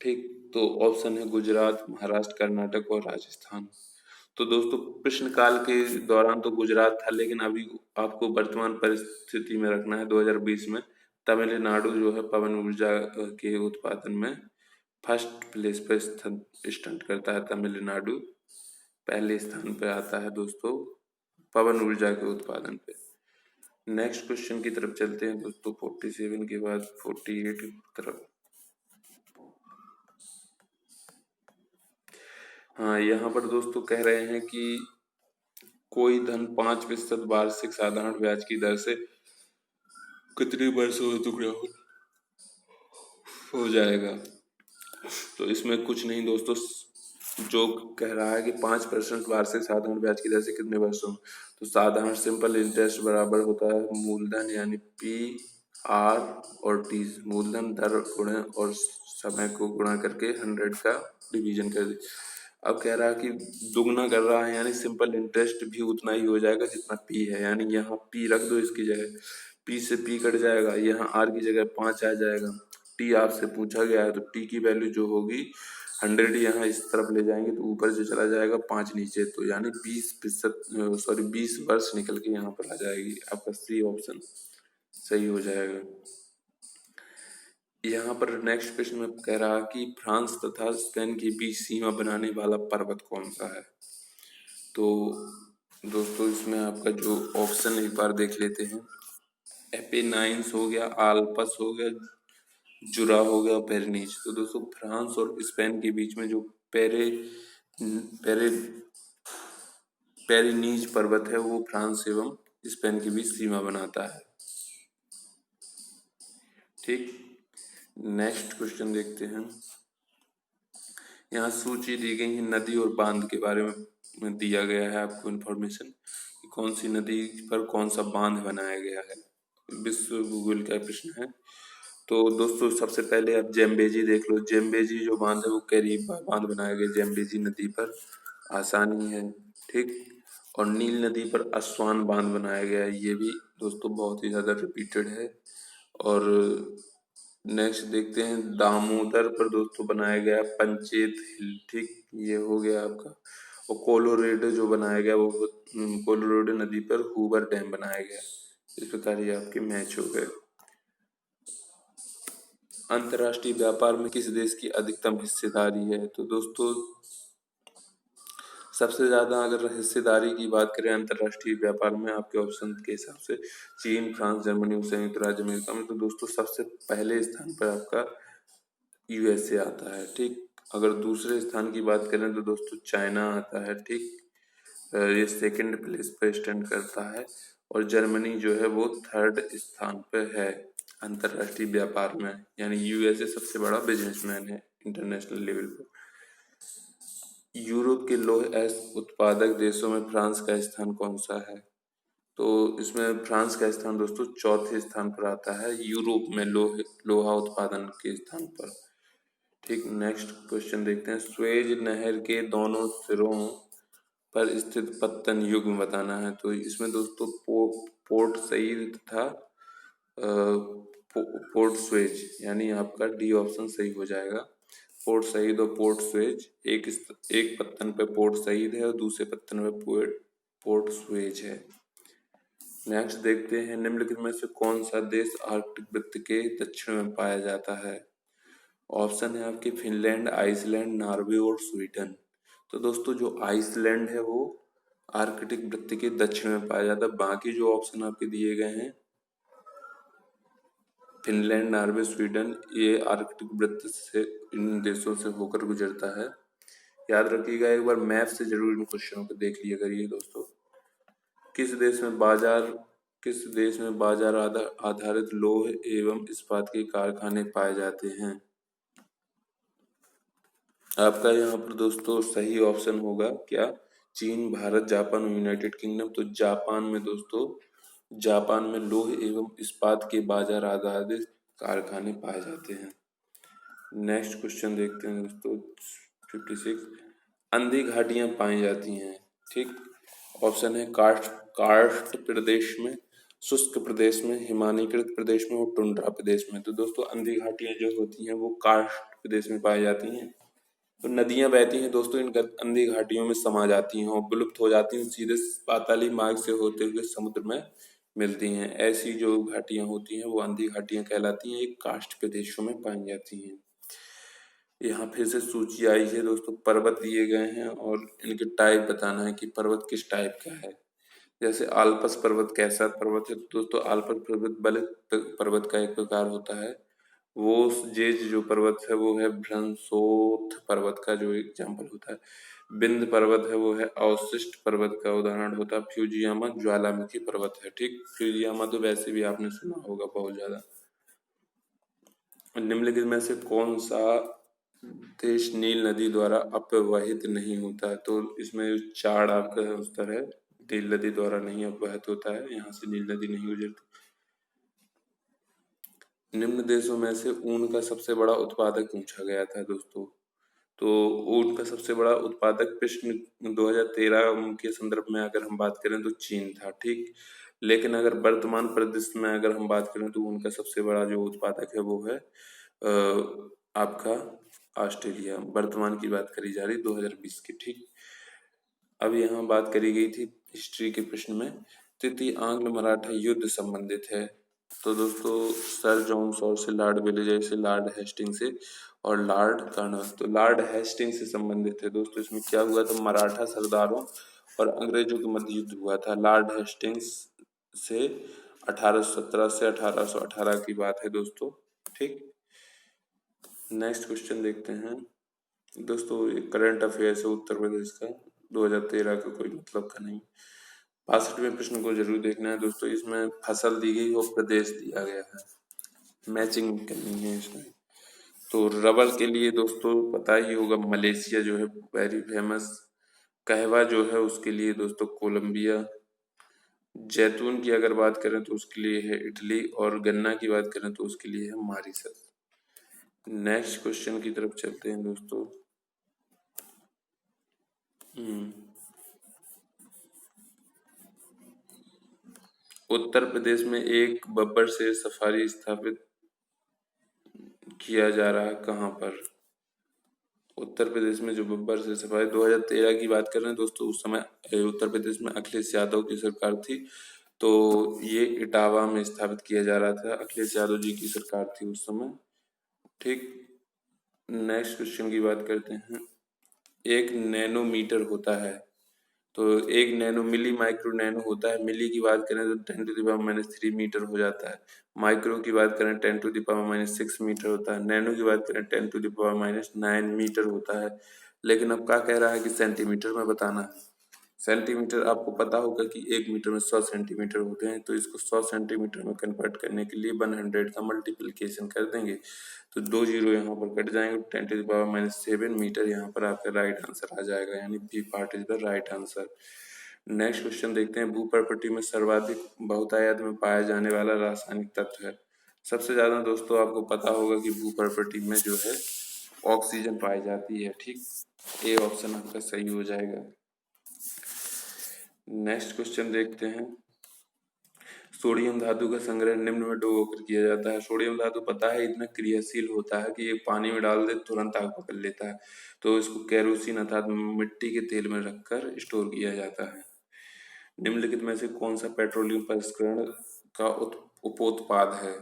ठीक, तो ऑप्शन है गुजरात, महाराष्ट्र, कर्नाटक और राजस्थान। तो दोस्तों प्रश्न काल के दौरान तो गुजरात था, लेकिन अभी आपको वर्तमान परिस्थिति में रखना है 2020 में। तमिलनाडु जो है पवन ऊर्जा के उत्पादन में फर्स्ट प्लेस पर स्टैंड करता है। तमिलनाडु पहले स्थान पे आता है दोस्तों पवन ऊर्जा के उत्पादन पे। नेक्स्ट क्वेश्चन की तरफ चलते हैं दोस्तों, 47 के बाद 48 की तरफ। हाँ, यहाँ पर दोस्तों कह रहे हैं कि कोई धन 5% वार्षिक साधारण ब्याज की दर से कितने वर्षों में टुकड़ा हो जाएगा? तो इसमें कुछ नहीं दोस्तों, जो कह रहा है कि 5% वार्षिक साधारण ब्याज की दर से कितने वर्षों में, तो साधारण सिंपल इंटरेस्ट बराबर होता है मूलधन यानी PR और T, मूलधन दर गुणे और समय को गुणा करके 100 का डिवीजन कर दे। अब कह रहा है कि दुगना कर रहा है, यानी सिंपल इंटरेस्ट भी उतना ही हो जाएगा जितना P है, यानी यहाँ P रख दो इसकी जगह, P से P कट जाएगा, यहाँ R की जगह 5 आ जाएगा। T आपसे पूछा गया है तो T की वैल्यू जो होगी 100 यहाँ इस तरफ ले जाएंगे तो ऊपर से चला जाएगा 5 नीचे, तो यानी 20 वर्ष निकल के यहाँ पर आ जाएगी। आपका C ऑप्शन सही हो जाएगा। यहाँ पर नेक्स्ट प्रश्न में कह रहा कि फ्रांस तथा स्पेन के बीच सीमा बनाने वाला पर्वत कौन सा है? तो दोस्तों इसमें आपका जो ऑप्शन एक बार देख लेते हैं, एपेनाइन्स हो गया, आल्पस हो गया, जुरा हो गया, पेरिनीज। तो दोस्तों फ्रांस और स्पेन के बीच में जो पेरे पेरिनीज पर्वत है वो फ्रांस एवं स्पेन के बीच सीमा बनाता है। ठीक, नेक्स्ट क्वेश्चन देखते हैं। यहाँ सूची दी गई है नदी और बांध के बारे में दिया गया है आपको इन्फॉर्मेशन कि कौन सी नदी पर कौन सा बांध बनाया गया है। विश्व भूगोल का प्रश्न है। तो दोस्तों सबसे पहले आप जेम्बेजी देख लो। जेम्बेजी जो बांध है वो कैरीब बांध बनाया गया जेम्बेजी नदी पर, आसानी है। ठीक, और नील नदी पर अस्वान बांध बनाया गया है, ये भी दोस्तों बहुत ही ज्यादा रिपीटेड है। और नेक्स्ट देखते हैं, दामोदर पर दोस्तों बनाया गया पंचेत हिल। ठीक, ये हो गया आपका। और कोलोरेडो जो बनाया गया वो कोलोरेडो नदी पर हूबर डैम बनाया गया। इस प्रकार ये आपके मैच हो गए। अंतर्राष्ट्रीय व्यापार में किस देश की अधिकतम हिस्सेदारी है? तो दोस्तों सबसे ज्यादा अगर हिस्सेदारी की बात करें अंतर्राष्ट्रीय व्यापार में आपके ऑप्शन के हिसाब से चीन, फ्रांस, जर्मनी और संयुक्त राज्य अमेरिका में, तो दोस्तों सबसे पहले स्थान पर आपका USA आता है। ठीक, अगर दूसरे स्थान की बात करें तो दोस्तों चाइना आता है। ठीक, ये सेकंड प्लेस पे स्टैंड करता है। और जर्मनी जो है वो थर्ड स्थान पे है अंतर्राष्ट्रीय व्यापार में, यानी USA सबसे बड़ा बिजनेसमैन है इंटरनेशनल लेवल पर। यूरोप के लौह अयस्क उत्पादक देशों में फ्रांस का स्थान कौन सा है? तो इसमें फ्रांस का स्थान दोस्तों चौथे स्थान पर आता है यूरोप में लोहा उत्पादन के स्थान पर। ठीक, नेक्स्ट क्वेश्चन देखते हैं। स्वेज नहर के दोनों सिरों पर स्थित पत्तन युग्म बताना है। तो इसमें दोस्तों पोर्ट सईद तथा पोर्ट स्वेज, यानी आपका D ऑप्शन सही हो जाएगा। पोर्ट सईद और पोर्ट स्वेज, एक पत्तन पे पोर्ट सईद है और दूसरे पत्तन पे पोर्ट स्वेज है। नेक्स्ट देखते हैं, निम्नलिखित में से कौन सा देश आर्कटिक वृत्त के दक्षिण में पाया जाता है? ऑप्शन है आपके फिनलैंड, आइसलैंड, नॉर्वे और स्वीडन। तो दोस्तों जो आइसलैंड है वो आर्कटिक वृत्त के दक्षिण में पाया जाता है। बाकी जो ऑप्शन आपके दिए गए हैं फिनलैंड, नॉर्वे, स्वीडन, ये आर्कटिक वृत्त से इन देशों से होकर गुजरता है। याद रखिएगा, एक बार मैप से जरूर इन क्वेश्चनों को देख लिया करिए दोस्तों। किस देश में बाजार आधारित लौह एवं इस्पात के कारखाने पाए जाते हैं? आपका यहाँ पर दोस्तों सही ऑप्शन होगा क्या? चीन, भारत, जापान और यूनाइटेड किंगडम। तो जापान में दोस्तों, जापान में लोहे एवं इस्पात के बाजार आधारित कारखाने पाए जाते हैं। नेक्स्ट क्वेश्चन देखते हैं दोस्तों, 56। अंधी घाटियां पाई जाती हैं, ठीक। ऑप्शन है कार्स्ट कार्स्ट प्रदेश में, शुष्क प्रदेश में, हिमानीकृत प्रदेश में और टुंड्रा प्रदेश में। तो दोस्तों अंधी घाटियां जो होती हैं वो कार्स्ट प्रदेश में पाई जाती हैं। तो नदियां बहती हैं दोस्तों इन अंधी घाटियों में समा जाती हैं और विलुप्त हो जाती हैं, सीधे पाताली मार्ग से होते हुए समुद्र में मिलती हैं। ऐसी जो घाटियां होती हैं वो अंधी घाटियां कहलाती हैं, एक कार्स्ट प्रदेशों में पाई जाती हैं। यहाँ फिर से सूची आई है दोस्तों, पर्वत दिए गए हैं और इनके टाइप बताना है कि पर्वत किस टाइप का है। जैसे आल्पस पर्वत कैसा पर्वत है, तो दोस्तों आल्पस पर्वत बलित पर्वत का एक प्रकार होता है। वो जेज जो पर्वत है वो है भ्रंशोथ पर्वत का जो एग्जाम्पल होता है। बिंद पर्वत है वो है अवशिष्ट पर्वत का उदाहरण होता है। फ्यूजियामा ज्वालामुखी पर्वत है, ठीक। फ्यूजियामा तो वैसे भी आपने सुना होगा बहुत ज्यादा। निम्नलिखित में से कौन सा देश नील नदी द्वारा अपवहित नहीं होता है? तो इसमें चार आपका उत्तर है, नील नदी द्वारा नहीं अपवहित होता है, यहाँ से नील नदी नहीं गुजरती। निम्न देशों में से ऊन का सबसे बड़ा उत्पादक पूछा गया था दोस्तों। तो ऊन का सबसे बड़ा उत्पादक प्रश्न 2013 के संदर्भ में अगर हम बात करें तो चीन था, ठीक। लेकिन अगर वर्तमान परिदृश्य में अगर हम बात करें तो ऊन का सबसे बड़ा जो उत्पादक है वो है आपका ऑस्ट्रेलिया। वर्तमान की बात करी जा रही 2020 की, ठीक। अब यहाँ बात करी गई थी हिस्ट्री के प्रश्न में, तृतीय आंग्ल मराठा युद्ध संबंधित है। तो दोस्तों सर जॉन सॉर से, लॉर्ड विलियम से, लॉर्ड हेस्टिंग से और लॉर्ड कर्नल। तो लॉर्ड हेस्टिंग से संबंधित है दोस्तों। इसमें क्या हुआ था, मराठा सरदारों और अंग्रेजों के मध्य युद्ध हुआ था। लॉर्ड हेस्टिंग्स से 1817 से 1818 की बात है दोस्तों, ठीक। नेक्स्ट क्वेश्चन देखते हैं दोस्तों, एक करंट अफेयर्स है उत्तर प्रदेश का 2013 का, कोई मतलब का नहीं। 65वें प्रश्न को जरूर देखना है दोस्तों। इसमें फसल दी गई और प्रदेश दिया गया है, मैचिंग करनी है इसमें। तो रबर के लिए दोस्तों पता ही होगा मलेशिया जो है वेरी फेमस, कहवा जो है उसके लिए दोस्तों कोलंबिया, जैतून की अगर बात करें तो उसके लिए है इटली और गन्ना की बात करें तो उसके लिए है मॉरिशस। नेक्स्ट क्वेश्चन की तरफ चलते हैं दोस्तों। उत्तर प्रदेश में एक बब्बर शेर सफारी स्थापित किया जा रहा है, कहाँ पर? उत्तर प्रदेश में जो बब्बर शेर सफारी 2013 की बात कर रहे हैं दोस्तों, उस समय उत्तर प्रदेश में अखिलेश यादव की सरकार थी, तो ये इटावा में स्थापित किया जा रहा था। अखिलेश यादव जी की सरकार थी उस समय, ठीक। नेक्स्ट क्वेश्चन की बात करते हैं। एक नैनोमीटर होता है, तो एक नैनो मिली माइक्रो नैनो होता है। मिली की बात करें तो 10⁻³ मीटर हो जाता है। माइक्रो की बात करें 10⁻�6 मीटर होता है। नैनो की बात करें 10⁻⁹ मीटर होता है। लेकिन अब क्या कह रहा है कि सेंटीमीटर में बताना है। सेंटीमीटर आपको पता होगा कि 1 मीटर में 100 सेंटीमीटर होते हैं, तो इसको 100 सेंटीमीटर में कन्वर्ट करने के लिए 100 का मल्टीप्लिकेशन कर देंगे, तो 2 जीरो यहाँ पर कट जाएंगे, 10⁻⁷ मीटर यहाँ पर आपका राइट आंसर आ जाएगा, यानी B part is the right answer. Next question देखते हैं। भूप्रकृति में सर्वाधिक बहुतायत में पाया जाने वाला रासायनिक तत्व है। सबसे ज्यादा दोस्तों आपको पता होगा कि भूप्रकृति में जो है ऑक्सीजन पाई जाती है, ठीक। ए ऑप्शन आपका सही हो जाएगा। नेक्स्ट क्वेश्चन देखते हैं। सोडियम धातु का संग्रह निम्न में डुबोकर किया जाता है। सोडियम धातु पता है इतना क्रियाशील होता है कि ये पानी में डाल दे तुरंत आग पकड़ लेता है, तो इसको केरोसिन अर्थात मिट्टी के तेल में रखकर स्टोर किया जाता है। निम्नलिखित में से कौन सा पेट्रोलियम प्रसंस्करण का उपोत्पाद है?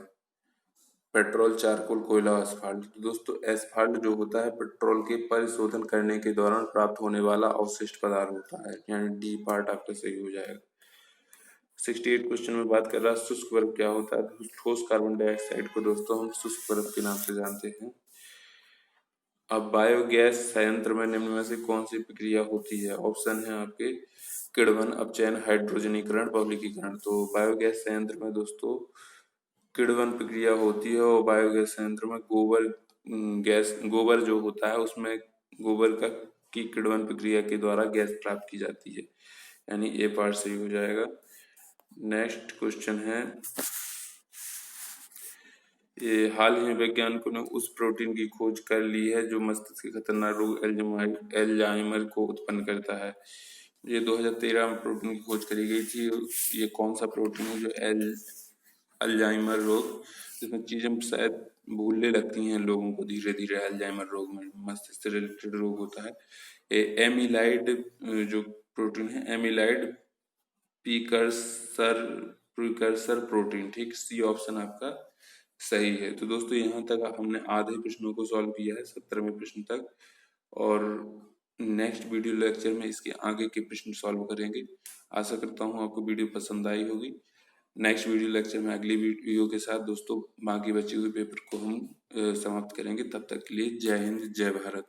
पेट्रोल, चारकोल, कोयला, एस्फाल्ट। तो दोस्तों एस्फाल्ट जो होता है पेट्रोल के परिशोधन करने के दौरान प्राप्त होने वाला अवशिष्ट पदार्थ होता है, यानी डी पार्ट आपका सही हो जाएगा। 68 क्वेश्चन में बात कर रहा है शुष्क बर्फ क्या होता है। तो ठोस कार्बन डाइऑक्साइड को दोस्तों हम शुष्क बर्फ के नाम से जानते हैं। अब बायोगैस संयंत्र में निम्न में से कौन सी प्रक्रिया होती है? ऑप्शन है आपके किण्वन, अपचयन, हाइड्रोजनीकरण, बहुलकीकरण। तो बायोगैस संयंत्र में दोस्तों किण्वन प्रक्रिया होती है और बायोगैस संयंत्र में गोबर गैस, गोबर जो होता है उसमें गोबर का की किण्वन प्रक्रिया के द्वारा गैस प्राप्त की जाती है, यानी ए पार्ट सही हो जाएगा। नेक्स्ट क्वेश्चन है, ये हाल ही में वैज्ञानिकों ने उस प्रोटीन की खोज कर ली है जो मस्तिष्क के खतरनाक रोग एल्जाइमर को उत्पन्न करता है। ये 2013 में प्रोटीन की खोज करी गई थी। ये कौन सा प्रोटीन है जो अल्जाइमर रोग, जिसमें चीजें शायद भूलने लगती हैं लोगों को धीरे धीरे, अल्जाइमर रोग में मस्तिष्क से रिलेटेड रोग होता है। ये एमिलाइड जो प्रोटीन है, एमिलाइड प्रीकर्सर प्रीकर्सर प्रोटीन, ठीक, सी ऑप्शन आपका सही है। तो दोस्तों यहाँ तक हमने आधे प्रश्नों को सॉल्व किया है, 17वें प्रश्न तक, और नेक्स्ट वीडियो लेक्चर में इसके आगे के प्रश्न सॉल्व करेंगे। आशा करता हूँ आपको वीडियो पसंद आई होगी। नेक्स्ट वीडियो लेक्चर में अगली वीडियो के साथ दोस्तों बाकी बचे हुए पेपर को हम समाप्त करेंगे। तब तक के लिए जय हिंद, जय भारत।